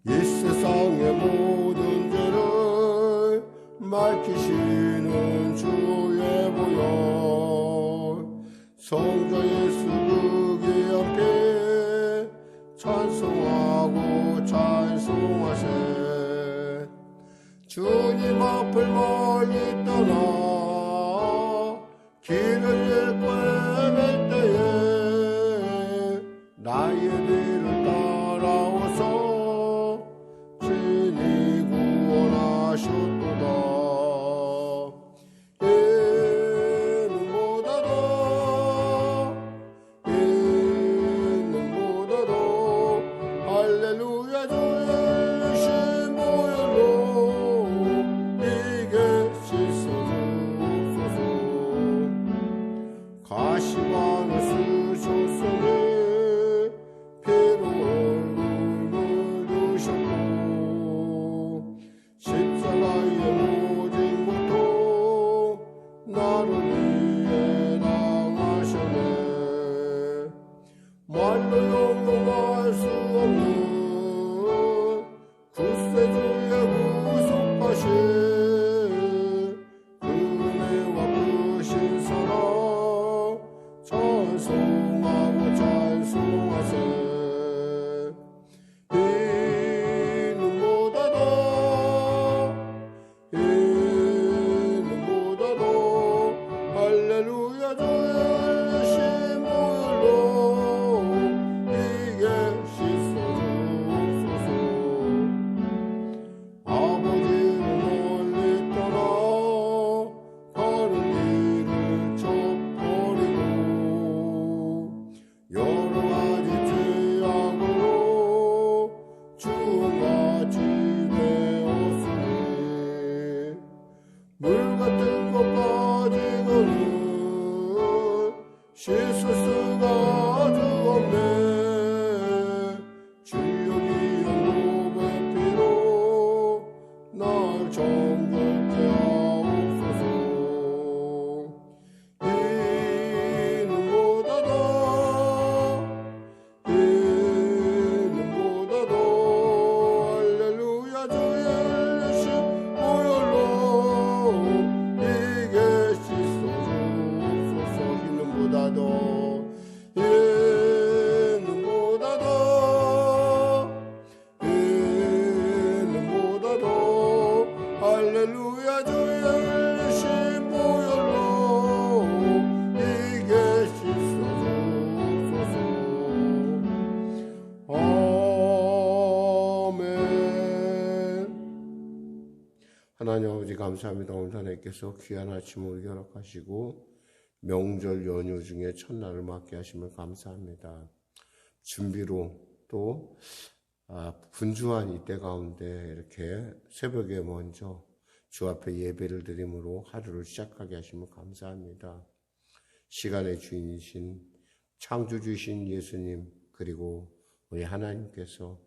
이 세상의 모든 죄를 밝히시는 주의 보혈, 성자 예수 그 귀한 피 찬송하고 찬송하세. 주님 앞을 멀리 떠나 길을 잃고 헤맬 때에 나의 뒤를 따라오소 친히 구원하셨도다. 이는 보다도 할렐루야 주의 신 보혈로 이게 씻어주소서. 가시관을 쓰셨으니 피로 얼굴을 드셨고 십자가의 모진 고통 나를 위해 당하셨네. 말로 형용할 수 없는 구세주의 구속하신 그 은혜와 크신 사랑 찬송하고 찬송하세. 이는 보다도 할렐루야 주의 신 보혈로 이게 씻어주소서. 아버지를 멀리 떠나 가는 길을 쳐버리고 여러 가지 죄악으로 주홍같이 되었으니 물 같은 것 가지고는 씻을 수가 아주 없네. 주여 귀한 보배 피로 날 정결케 하옵소서. 이는 보다도 할렐루야 주의 신 보혈로 이게 씻어주소서. 이는 보다도 할렐루야 주의 신 보혈로 이게 씻어주소서. 아멘. 하나님 아버지 감사합니다. 오늘 하나님께서 귀한 아침을 허락하시고 명절 연휴 중에 첫날을 맞게 하시면 감사합니다. 준비로 또 분주한 이때 가운데 이렇게 새벽에 먼저 주 앞에 예배를 드림으로 하루를 시작하게 하시면 감사합니다. 시간의 주인이신 창조주이신 예수님 그리고 우리 하나님께서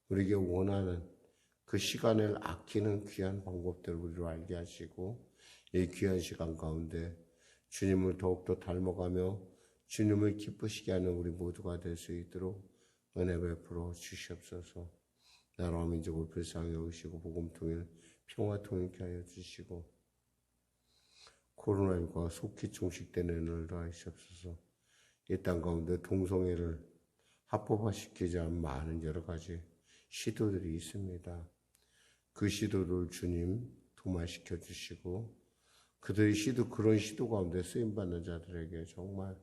우리에게 원하는 그 시간을 아끼는 귀한 방법들을 우리로 알게 하시고 이 귀한 시간 가운데 주님을 더욱더 닮아가며 주님을 기쁘시게 하는 우리 모두가 될 수 있도록 은혜 베풀어 주시옵소서. 나라와 민족을 불쌍히 여기시고 복음 통일 평화 통일케 하여 주시고 코로나19가 속히 종식되는 은혜를 더하시옵소서. 이 땅 가운데 동성애를 합법화시키자 많은 여러 가지 시도들이 있습니다. 그 시도를 주님 도마시켜 주시고 그들의 그런 시도 가운데 쓰임받는 자들에게 정말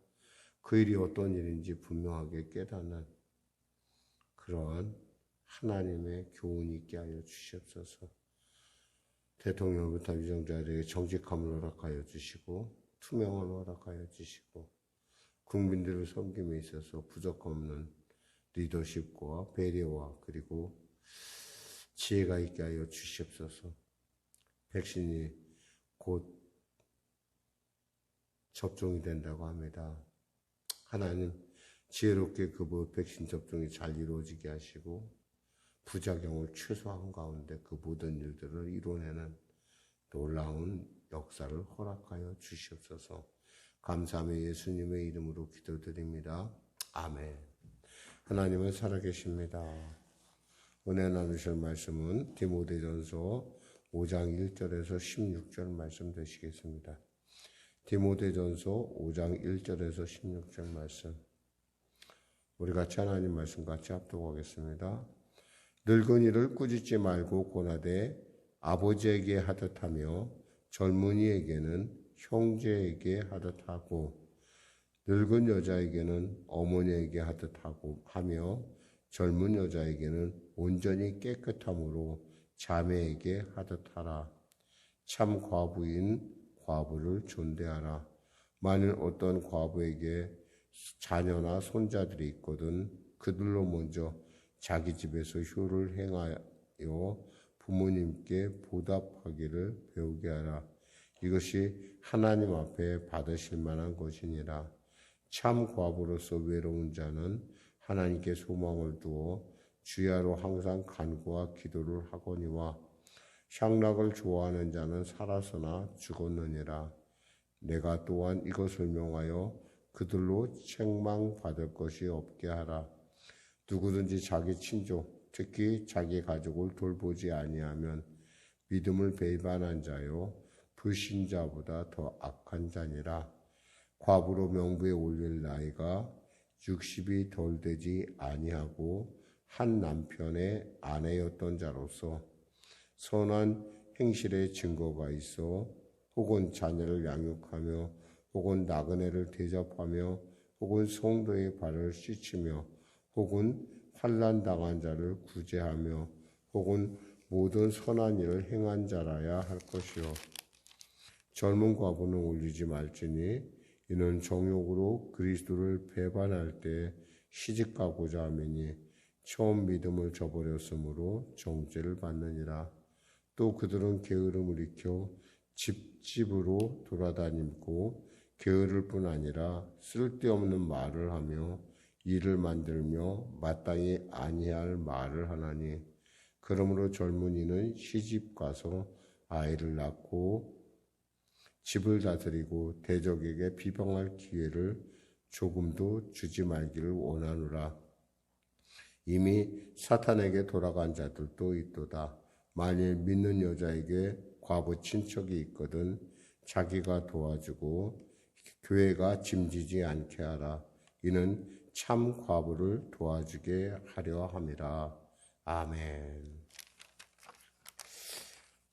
그 일이 어떤 일인지 분명하게 깨닫는 그러한 하나님의 교훈이 있게 하여 주시옵소서. 대통령부터 위정자들에게 정직함을 허락하여 주시고 투명함을 허락하여 주시고 국민들을 섬김에 있어서 부족함 없는 리더십과 배려와 그리고 지혜가 있게 하여 주시옵소서. 백신이 곧 접종이 된다고 합니다. 하나님 지혜롭게 그 백신 접종이 잘 이루어지게 하시고 부작용을 최소화한 가운데 그 모든 일들을 이뤄내는 놀라운 역사를 허락하여 주시옵소서. 감사하며 예수님의 이름으로 기도드립니다. 아멘. 하나님은 살아계십니다. 은혜 나누실 말씀은 디모데전서 5장 1절에서 16절 말씀 되시겠습니다. 디모데전서 5장 1절에서 16절 말씀. 우리 같이 하나님 말씀 같이 합독하겠습니다. 늙은이를 꾸짖지 말고 권하되 아버지에게 하듯 하며 젊은이에게는 형제에게 하듯 하고 늙은 여자에게는 어머니에게 하듯 하며 젊은 여자에게는 온전히 깨끗함으로 자매에게 하듯 하라. 참 과부인 과부를 존대하라. 만일 어떤 과부에게 자녀나 손자들이 있거든 그들로 먼저 자기 집에서 효를 행하여 부모님께 보답하기를 배우게 하라. 이것이 하나님 앞에 받으실 만한 것이니라. 참 과부로서 외로운 자는 하나님께 소망을 두어 주야로 항상 간구와 기도를 하거니와 향락을 좋아하는 자는 살아서나 죽었느니라. 내가 또한 이것을 명하여 그들로 책망받을 것이 없게 하라. 누구든지 자기 친족, 특히 자기 가족을 돌보지 아니하면 믿음을 배반한 자요 불신자보다 더 악한 자니라. 과부로 명부에 올릴 나이가 60이 덜 되지 아니하고 한 남편의 아내였던 자로서 선한 행실의 증거가 있어 혹은 자녀를 양육하며 혹은 나그네를 대접하며 혹은 성도의 발을 씻으며 혹은 환난 당한 자를 구제하며 혹은 모든 선한 일을 행한 자라야 할 것이요 젊은 과부는 올리지 말지니 이는 정욕으로 그리스도를 배반할 때 시집가고자 하매니 처음 믿음을 저버렸으므로 정죄를 받느니라. 또 그들은 게으름을 일으켜 집집으로 돌아다니고 게으를 뿐 아니라 쓸데없는 말을 하며 일을 만들며 마땅히 아니할 말을 하나니 그러므로 젊은이는 시집 가서 아이를 낳고 집을 다스리고 대적에게 비방할 기회를 조금도 주지 말기를 원하노라. 이미 사탄에게 돌아간 자들도 있도다. 만일 믿는 여자에게 과부 친척이 있거든 자기가 도와주고 교회가 짐지지 않게 하라. 이는 참 과부를 도와주게 하려 함이라. 아멘.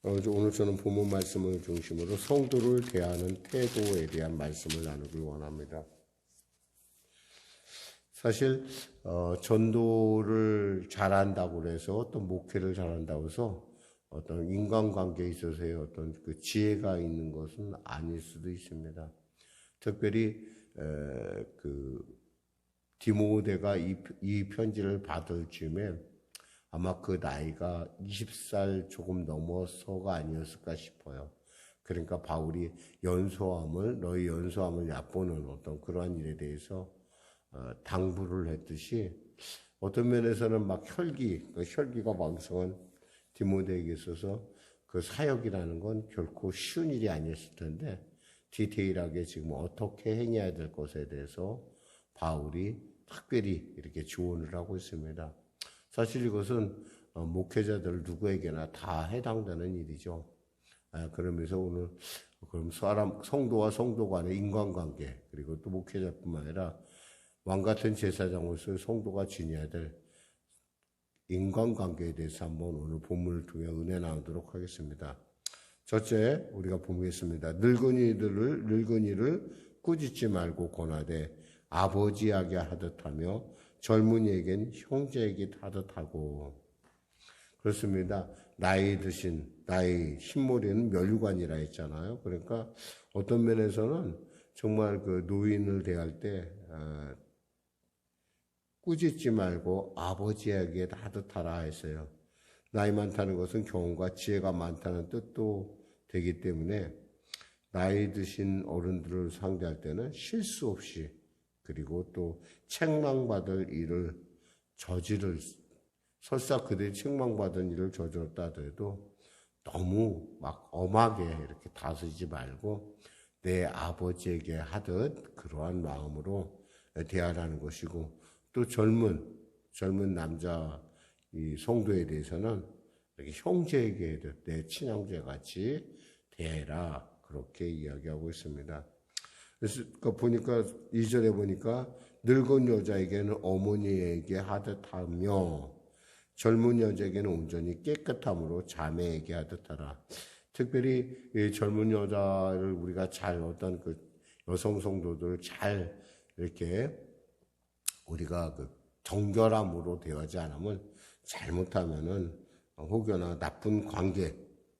오늘 저는 본문 말씀을 중심으로 성도를 대하는 태도에 대한 말씀을 나누길 원합니다. 사실 전도를 잘한다고 해서 어떤 목회를 잘한다고 해서 어떤 인간관계에 있어서의 어떤 그 지혜가 있는 것은 아닐 수도 있습니다. 특별히 그 디모데가 이 편지를 받을 즈음에 아마 그 나이가 20살 조금 넘어서가 아니었을까 싶어요. 그러니까 바울이 너희 연소함을 얕보는 어떤 그러한 일에 대해서 당부를 했듯이 어떤 면에서는 막 혈기가 왕성한 디모데에게 있어서 그 사역이라는 건 결코 쉬운 일이 아니었을 텐데 디테일하게 지금 어떻게 행해야 될 것에 대해서 바울이 특별히 이렇게 조언을 하고 있습니다. 사실 이것은 목회자들 누구에게나 다 해당되는 일이죠. 그러면서 오늘 그럼 성도와 성도 간의 인간관계 그리고 또 목회자뿐만 아니라 왕같은 제사장으로서 성도가 지녀야 될 인간관계에 대해서 한번 오늘 본문을 통해 은혜 나누도록 하겠습니다. 첫째 우리가 보겠습니다. 늙은이를 꾸짖지 말고 권하되 아버지에게 하듯 하며 젊은이에겐 형제에게 하듯 하고. 그렇습니다. 나이 흰머리는 멸류관이라 했잖아요. 그러니까 어떤 면에서는 정말 그 노인을 대할 때 꾸짖지 말고 아버지에게 하듯 하라 했어요. 나이 많다는 것은 경험과 지혜가 많다는 뜻도 되기 때문에 나이 드신 어른들을 상대할 때는 실수 없이 그리고 또 책망받을 일을 설사 그들이 책망받은 일을 저질렀다 하더라도 너무 막 엄하게 이렇게 다스리지 말고 내 아버지에게 하듯 그러한 마음으로 대하라는 것이고 또 젊은 남자 이 성도에 대해서는 이렇게 형제에게 내 친형제 같이 대해라. 그렇게 이야기하고 있습니다. 그래서 보니까 2절에 보니까 늙은 여자에게는 어머니에게 하듯 하며 젊은 여자에게는 온전히 깨끗함으로 자매에게 하듯 하라. 특별히 이 젊은 여자를 우리가 잘 어떤 그 여성 성도들 잘 이렇게 우리가 그 정결함으로 대하지 않으면 잘못하면은 혹여나 나쁜 관계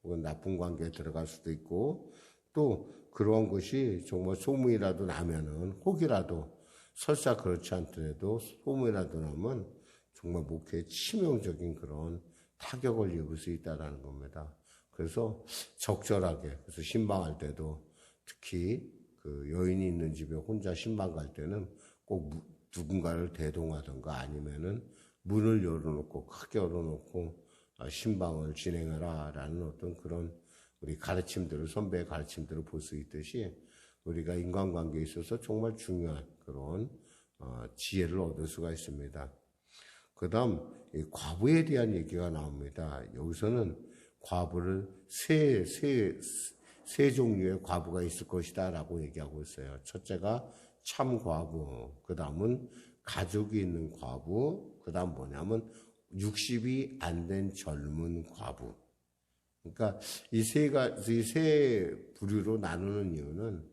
혹은 나쁜 관계에 들어갈 수도 있고 또 그러한 것이 정말 소문이라도 나면은 혹이라도 설사 그렇지 않더라도 소문이라도 나면 정말 목회에 치명적인 그런 타격을 입을 수 있다는 겁니다. 그래서 적절하게 그래서 신방할 때도 특히 그 여인이 있는 집에 혼자 신방 갈 때는 꼭 누군가를 대동하든가 아니면은 문을 열어놓고 크게 열어놓고 신방을 진행하라 라는 어떤 그런 우리 가르침들을 선배의 가르침들을 볼 수 있듯이 우리가 인간관계에 있어서 정말 중요한 그런 지혜를 얻을 수가 있습니다. 그 다음 과부에 대한 얘기가 나옵니다. 여기서는 과부를 세 종류의 과부가 있을 것이다 라고 얘기하고 있어요. 첫째가 참 과부, 그 다음은 가족이 있는 과부, 그 다음 뭐냐면 60이 안 된 젊은 과부. 그러니까 이 세 부류로 나누는 이유는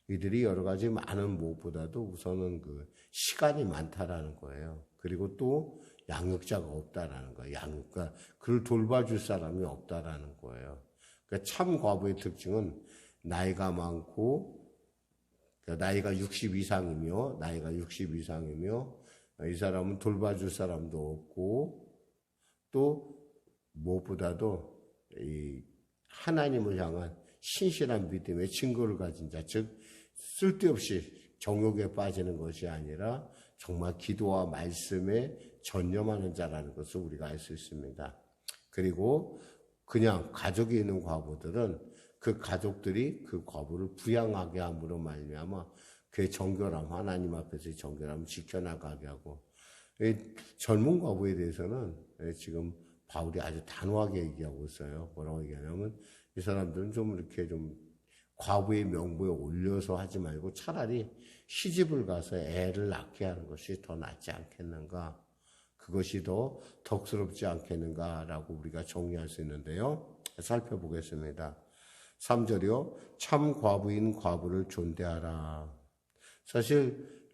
이들이 여러 가지 많은 무엇보다도 우선은 그 시간이 많다라는 거예요. 그리고 또 양육자가 없다라는 거예요. 양육가 그를 돌봐줄 사람이 없다라는 거예요. 그러니까 참 과부의 특징은 나이가 많고 그러니까 나이가 60 이상이며 이 사람은 돌봐줄 사람도 없고 또 무엇보다도 이 하나님을 향한 신실한 믿음의 증거를 가진 자, 즉 쓸데없이 정욕에 빠지는 것이 아니라 정말 기도와 말씀에 전념하는 자라는 것을 우리가 알 수 있습니다. 그리고 그냥 가족이 있는 과부들은 그 가족들이 그 과부를 부양하게 함으로 말미암아 그의 정결함, 하나님 앞에서의 정결함을 지켜나가게 하고 젊은 과부에 대해서는 지금 바울이 아주 단호하게 얘기하고 있어요. 뭐라고 얘기하냐면 이 사람들은 좀 이렇게 좀 과부의 명부에 올려서 하지 말고 차라리 시집을 가서 애를 낳게 하는 것이 더 낫지 않겠는가. 그것이 더 덕스럽지 않겠는가라고 우리가 정리할 수 있는데요. 살펴보겠습니다. 3절이요. 참 과부인 과부를 존대하라. 사실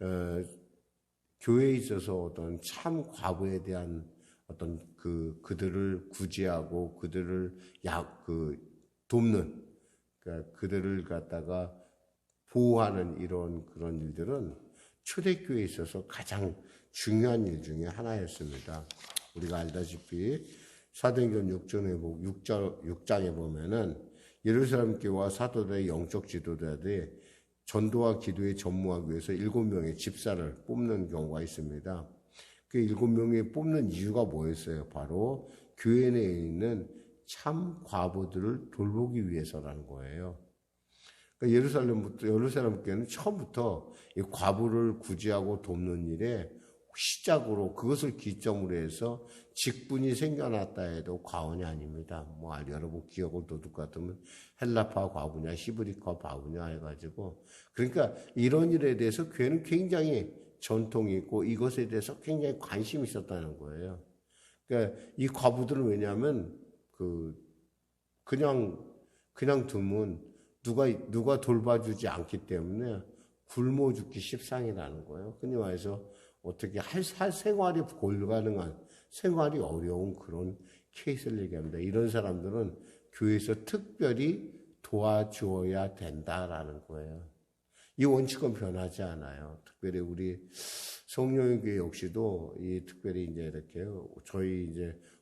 교회에 있어서 어떤 참 과부에 대한 어떤 그들을 구제하고 그들을 돕는 그러니까 그들을 갖다가 보호하는 이런 그런 일들은 초대교회에 있어서 가장 중요한 일 중에 하나였습니다. 우리가 알다시피 사도행전 6장에 보면은 예루살렘 교회와 사도들의 영적 지도자들이 전도와 기도에 전무하기 위해서 7명의 집사를 뽑는 경우가 있습니다. 그 7명이 뽑는 이유가 뭐였어요? 바로 교회 내에 있는 참 과부들을 돌보기 위해서라는 거예요. 그러니까 예루살렘 교회는 처음부터 이 과부를 구제하고 돕는 일에 시작으로 그것을 기점으로 해서 직분이 생겨났다 해도 과언이 아닙니다. 뭐 여러분 기억을 도둑 같으면 헬라파 과부냐 히브리파 과부냐 해가지고 그러니까 이런 일에 대해서 교회는 굉장히 전통이 있고 이것에 대해서 굉장히 관심이 있었다는 거예요. 그러니까 이 과부들은 왜냐하면 그냥 두면 누가 돌봐주지 않기 때문에 굶어 죽기 십상이라는 거예요. 흔히 말해서 어떻게 할 생활이 불가능한 생활이 어려운 그런 케이스를 얘기합니다. 이런 사람들은 교회에서 특별히 도와주어야 된다라는 거예요. 이 원칙은 변하지 않아요. 특별히 우리 성령교회 역시도 특별히 이제 이렇게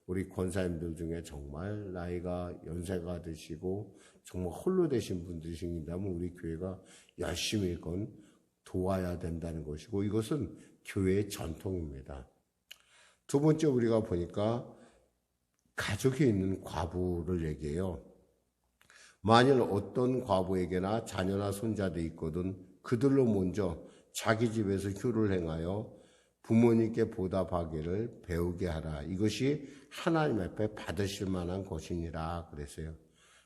우리 권사님들 중에 정말 나이가 연세가 드시고 정말 홀로 되신 분들이신다면 우리 교회가 열심히 도와야 된다는 것이고 이것은 교회의 전통입니다. 두 번째 우리가 보니까 가족이 있는 과부를 얘기해요. 만일 어떤 과부에게나 자녀나 손자들이 있거든 그들로 먼저 자기 집에서 휴를 행하여 부모님께 보답하기를 배우게 하라. 이것이 하나님 앞에 받으실 만한 것이니라 그랬어요.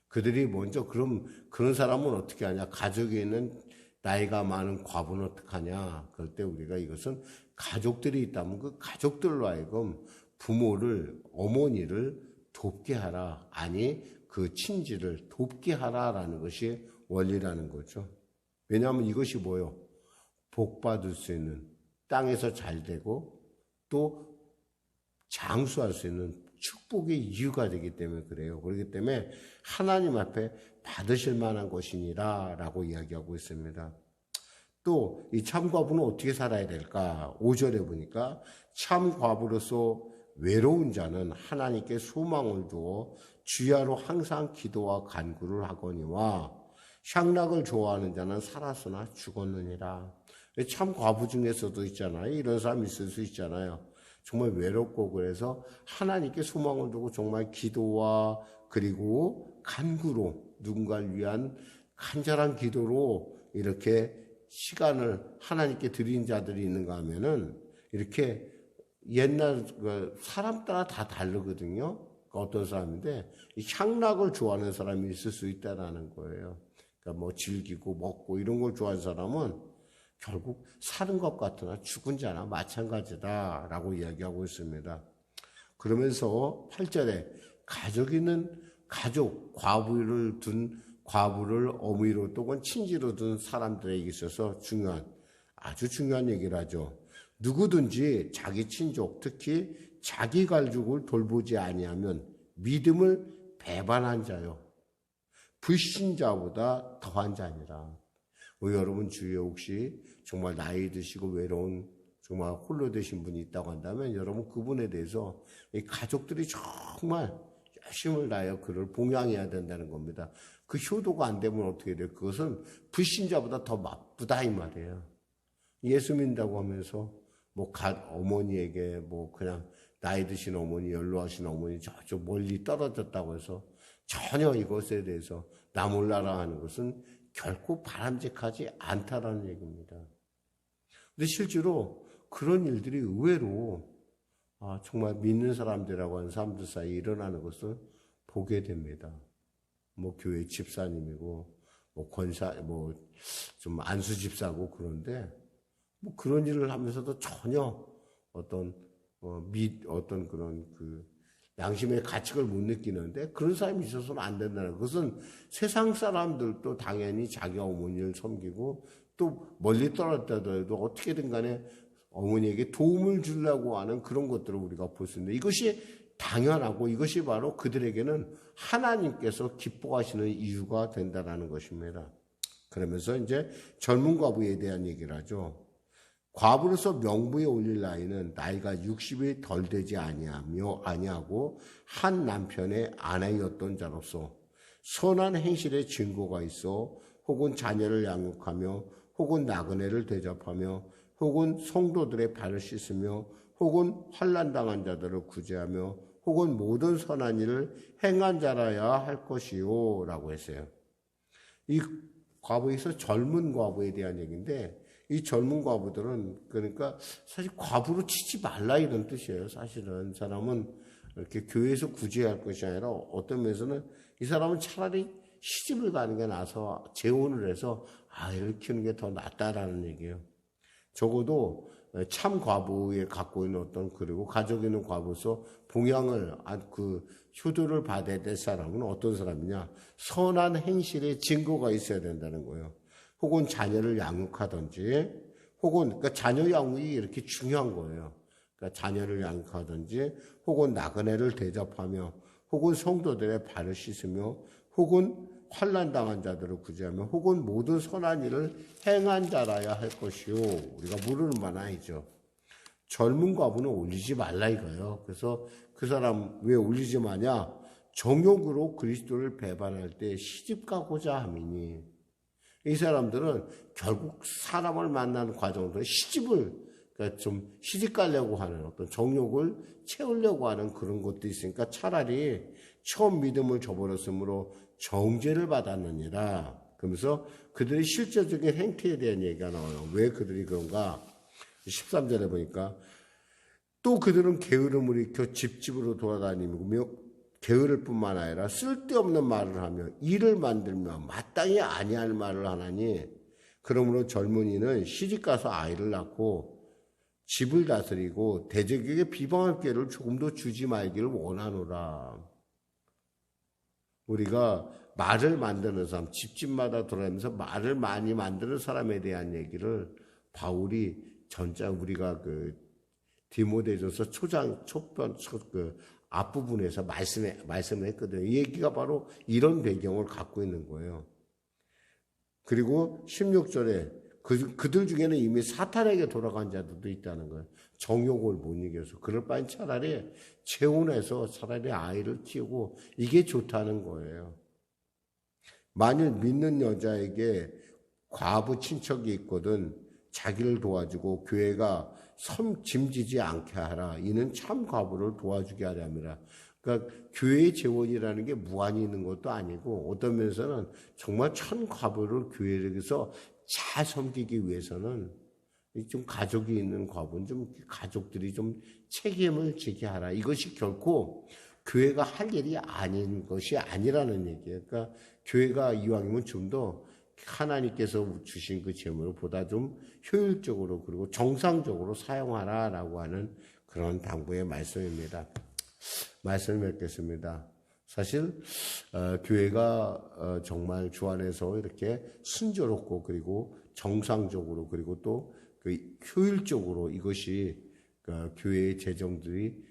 그들이 먼저 그런 사람은 어떻게 하냐? 가족에 있는 나이가 많은 과부는 어떻게 하냐? 그럴 때 우리가 이것은 가족들이 있다면 그 가족들로 하여금 부모를, 어머니를 돕게 하라. 아니, 그 친지를 돕게 하라라는 것이 원리라는 거죠. 왜냐하면 이것이 뭐예요? 복 받을 수 있는, 땅에서 잘 되고 또 장수할 수 있는 축복의 이유가 되기 때문에 그래요. 그렇기 때문에 하나님 앞에 받으실 만한 것이니라 라고 이야기하고 있습니다. 또 이 참과부는 어떻게 살아야 될까? 5절에 보니까 참과부로서 외로운 자는 하나님께 소망을 두어 주야로 항상 기도와 간구를 하거니와 향락을 좋아하는 자는 살았으나 죽었느니라. 참 과부 중에서도 있잖아요. 이런 사람이 있을 수 있잖아요. 정말 외롭고 그래서 하나님께 소망을 두고 정말 기도와 그리고 간구로 누군가를 위한 간절한 기도로 이렇게 시간을 하나님께 드린 자들이 있는가 하면은 이렇게 옛날 사람 따라 다 다르거든요. 어떤 사람인데 향락을 좋아하는 사람이 있을 수 있다라는 거예요. 그러니까 뭐 즐기고 먹고 이런 걸 좋아하는 사람은 결국 사는 것 같으나 죽은 자나 마찬가지다라고 이야기하고 있습니다. 그러면서 8절에 과부를 어미로 또는 친지로 둔 사람들에게 있어서 아주 중요한 얘기를 하죠. 누구든지 자기 친족, 특히 자기 가족을 돌보지 아니하면 믿음을 배반한 자요. 불신자보다 더한 자니라. 여러분 주위에 혹시 정말 나이 드시고 외로운 정말 홀로 되신 분이 있다고 한다면 여러분 그분에 대해서 이 가족들이 정말 열심을 다하여 그를 봉양해야 된다는 겁니다. 그 효도가 안 되면 어떻게 돼요? 그것은 불신자보다 더 나쁘다 이 말이에요. 예수 믿는다고 하면서 어머니에게 그냥 나이 드신 어머니, 연로하신 어머니 저쪽 멀리 떨어졌다고 해서 전혀 이것에 대해서 나 몰라라 하는 것은 결코 바람직하지 않다라는 얘기입니다. 근데 실제로 그런 일들이 의외로 정말 믿는 사람들이라고 하는 사람들 사이에 일어나는 것을 보게 됩니다. 교회 집사님이고, 좀 안수 집사고 그런데, 그런 일을 하면서도 전혀 어떤 그런 양심의 가책을 못 느끼는데 그런 사람이 있어서는 안 된다는 그것은 세상 사람들도 당연히 자기 어머니를 섬기고 또 멀리 떨어졌다도 어떻게든 간에 어머니에게 도움을 주려고 하는 그런 것들을 우리가 볼 수 있는데 이것이 당연하고 이것이 바로 그들에게는 하나님께서 기뻐하시는 이유가 된다는 것입니다. 그러면서 이제 젊은 과부에 대한 얘기를 하죠. 과부로서 명부에 올릴 나이는 나이가 60이 덜 되지 아니하고 한 남편의 아내였던 자로서 선한 행실의 증거가 있어 혹은 자녀를 양육하며 혹은 나그네를 대접하며 혹은 성도들의 발을 씻으며 혹은 환난당한 자들을 구제하며 혹은 모든 선한 일을 행한 자라야 할 것이요 라고 했어요. 이 과부에서 젊은 과부에 대한 얘기인데 이 젊은 과부들은 그러니까 사실 과부로 치지 말라 이런 뜻이에요. 사실은 사람은 이렇게 교회에서 구제할 것이 아니라 어떤 면에서는 이 사람은 차라리 시집을 가는 게 나아서 재혼을 해서 아이를 키우는 게 더 낫다라는 얘기예요. 적어도 참 과부에 갖고 있는 그리고 가족이 있는 과부로서 봉양을 효도를 받아야 될 사람은 어떤 사람이냐? 선한 행실의 증거가 있어야 된다는 거예요. 혹은 자녀를 양육하든지, 그러니까 자녀 양육이 이렇게 중요한 거예요. 그러니까 자녀를 양육하든지, 혹은 나그네를 대접하며, 혹은 성도들의 발을 씻으며, 혹은 환난당한 자들을 구제하며, 혹은 모든 선한 일을 행한 자라야 할 것이요. 우리가 모르는 바는 아니죠. 젊은 과부는 올리지 말라 이거예요. 그래서 그 사람 왜 올리지 마냐? 정욕으로 그리스도를 배반할 때 시집가고자 함이니. 이 사람들은 결국 사람을 만나는 과정에서 그러니까 좀 시집 가려고 하는 어떤 정욕을 채우려고 하는 그런 것도 있으니까 차라리 처음 믿음을 저버렸으므로 정죄를 받았느니라. 그러면서 그들의 실제적인 행태에 대한 얘기가 나와요. 왜 그들이 그런가? 13절에 보니까 또 그들은 게으름을 일으켜 집집으로 돌아다니며 게으를 뿐만 아니라 쓸데없는 말을 하며 일을 만들며 마땅히 아니할 말을 하나니 그러므로 젊은이는 시집가서 아이를 낳고 집을 다스리고 대적에게 비방할 기회를 조금도 주지 말기를 원하노라. 우리가 말을 만드는 사람, 집집마다 돌아다니면서 말을 많이 만드는 사람에 대한 얘기를 바울이 전자 우리가 디모데전서 초편 앞부분에서 말씀을 했거든요. 이 얘기가 바로 이런 배경을 갖고 있는 거예요. 그리고 16절에 그들 중에는 이미 사탄에게 돌아간 자들도 있다는 거예요. 정욕을 못 이겨서. 그럴 바엔 차라리 재혼해서 차라리 아이를 키우고 이게 좋다는 거예요. 만일 믿는 여자에게 과부 친척이 있거든 자기를 도와주고 교회가 짐지지 않게 하라. 이는 참 과부를 도와주게 하려니라. 그러니까 교회의 재원이라는 게 무한히 있는 것도 아니고 어떤 면에서는 정말 천 과부를 교회에서 잘 섬기기 위해서는 좀 가족이 있는 과부는 좀 가족들이 좀 책임을 지게 하라. 이것이 결코 교회가 할 일이 아닌 것이 아니라는 얘기예요. 그러니까 교회가 이왕이면 좀 더 하나님께서 주신 그 재물을 보다 좀 효율적으로 그리고 정상적으로 사용하라라고 하는 그런 당부의 말씀입니다. 말씀을 맺겠습니다. 사실 교회가 정말 주 안에서 이렇게 순조롭고 그리고 정상적으로 그리고 또 효율적으로 이것이 교회의 재정들이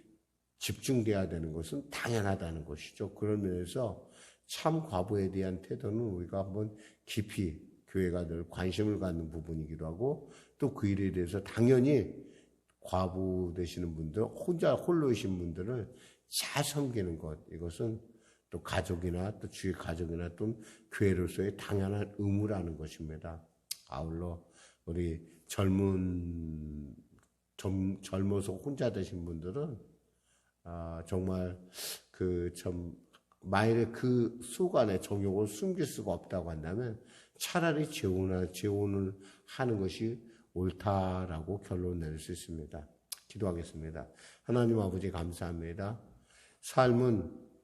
집중돼야 되는 것은 당연하다는 것이죠. 그런 면에서 참 과부에 대한 태도는 우리가 한번 깊이 교회가 늘 관심을 갖는 부분이기도 하고 또 그 일에 대해서 당연히 과부 되시는 분들, 혼자 홀로이신 분들을 잘 섬기는 것, 이것은 또 가족이나 또 주위 가족이나 또 교회로서의 당연한 의무라는 것입니다. 아울러 우리 젊어서 혼자 되신 분들은 정말 만일에 그 속안에 정욕을 숨길 수가 없다고 한다면 차라리 재혼을 하는 것이 옳다라고 결론 내릴 수 있습니다. 기도하겠습니다. 하나님 아버지 감사합니다.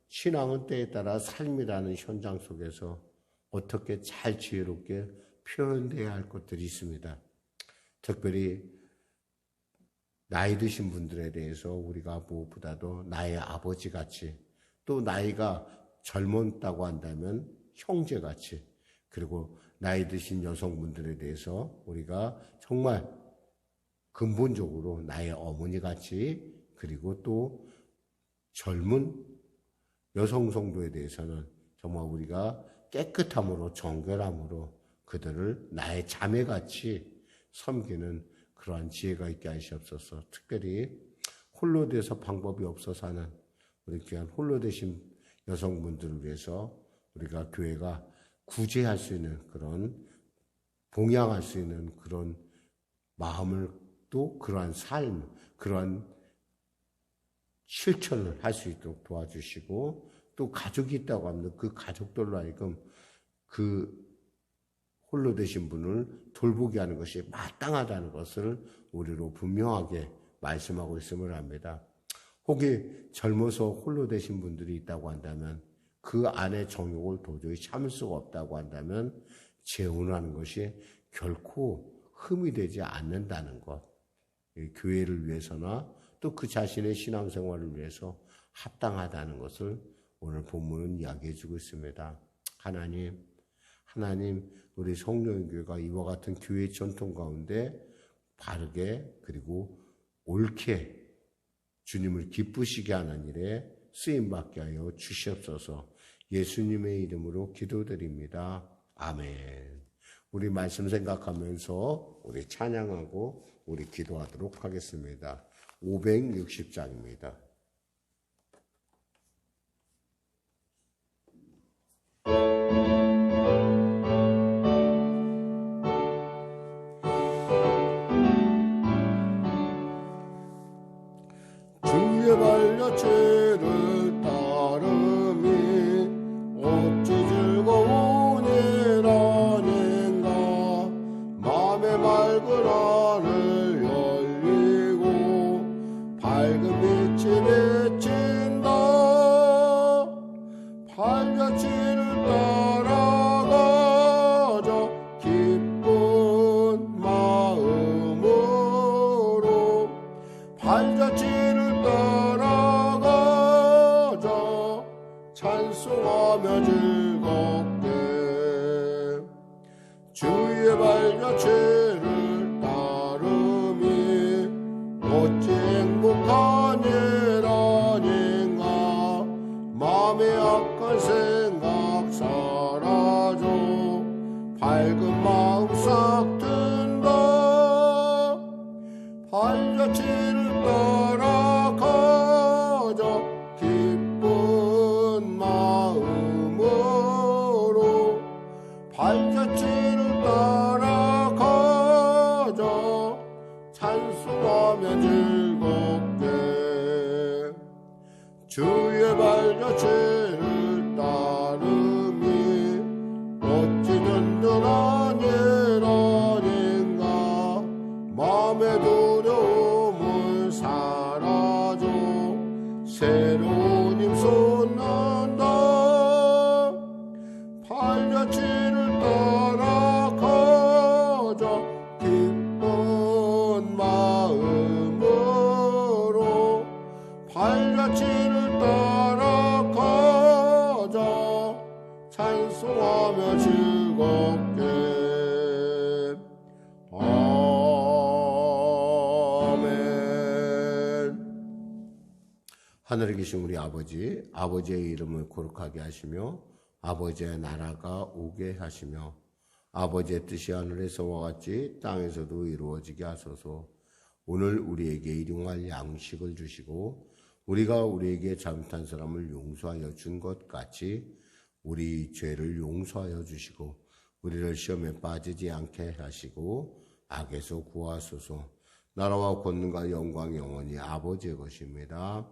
신앙은 때에 따라 삶이라는 현장 속에서 어떻게 잘 지혜롭게 표현돼야 할 것들이 있습니다. 특별히 나이 드신 분들에 대해서 우리가 무엇보다도 나의 아버지같이 또 나이가 젊었다고 한다면 형제같이 그리고 나이 드신 여성분들에 대해서 우리가 정말 근본적으로 나의 어머니같이 그리고 또 젊은 여성 성도에 대해서는 정말 우리가 깨끗함으로 정결함으로 그들을 나의 자매같이 섬기는 그러한 지혜가 있게 하시옵소서. 특별히 홀로 돼서 방법이 없어서 하는 우리 귀한 홀로 되신 여성분들을 위해서 우리가 교회가 구제할 수 있는 그런 봉양할 수 있는 그런 마음을 또 그러한 삶, 그러한 실천을 할 수 있도록 도와주시고 또 가족이 있다고 하면 그 가족들로 하여금 그 홀로 되신 분을 돌보게 하는 것이 마땅하다는 것을 우리로 분명하게 말씀하고 있음을 압니다. 혹이 젊어서 홀로 되신 분들이 있다고 한다면 그 안에 정욕을 도저히 참을 수가 없다고 한다면 재혼하는 것이 결코 흠이 되지 않는다는 것. 교회를 위해서나 또 그 자신의 신앙생활을 위해서 합당하다는 것을 오늘 본문은 이야기해 주고 있습니다. 하나님 우리 성령교회가 이와 같은 교회 전통 가운데 바르게 그리고 옳게 주님을 기쁘시게 하는 일에 쓰임받게 하여 주시옵소서. 예수님의 이름으로 기도드립니다. 아멘. 우리 말씀 생각하면서 우리 찬양하고 우리 기도하도록 하겠습니다. 560장입니다. 주의 반려체를 따름이 어찌 즐거운 일 아닌가. 맘의 맑은 하늘 열리고 밝은 빛이 비친다. 발자취를 따라가자 기쁜 마음으로. 발자취를 따라가자 찬송하며 즐겁게. 주의 발자취를 따름이 어찌 행복한 일 아닌가. 마음의 악한 생각 사라져 밝은 마음 싹 든다. 발자취를 따라가자 기쁜 마음으로. 발자취를 따라가자 찬송하며 즐겁게. 주의 발자취를 따름이 어찌 든든한 일 아닌가. 마음의 두려움은 사라져 새로운 힘 솟는다. 발자취를 따라가자 기쁜 마음으로. 발자취를 따라가자 찬송하며 즐겁게. 아멘. 하늘에 계신 우리 아버지, 아버지의 이름을 거룩하게 하시며 아버지의 나라가 오게 하시며 아버지의 뜻이 하늘에서와 같이 땅에서도 이루어지게 하소서. 오늘 우리에게 일용할 양식을 주시고 우리가 우리에게 잘못한 사람을 용서하여 준 것 같이 우리 죄를 용서하여 주시고 우리를 시험에 빠지지 않게 하시고 악에서 구하소서. 나라와 권능과 영광이 영원히 아버지의 것입니다.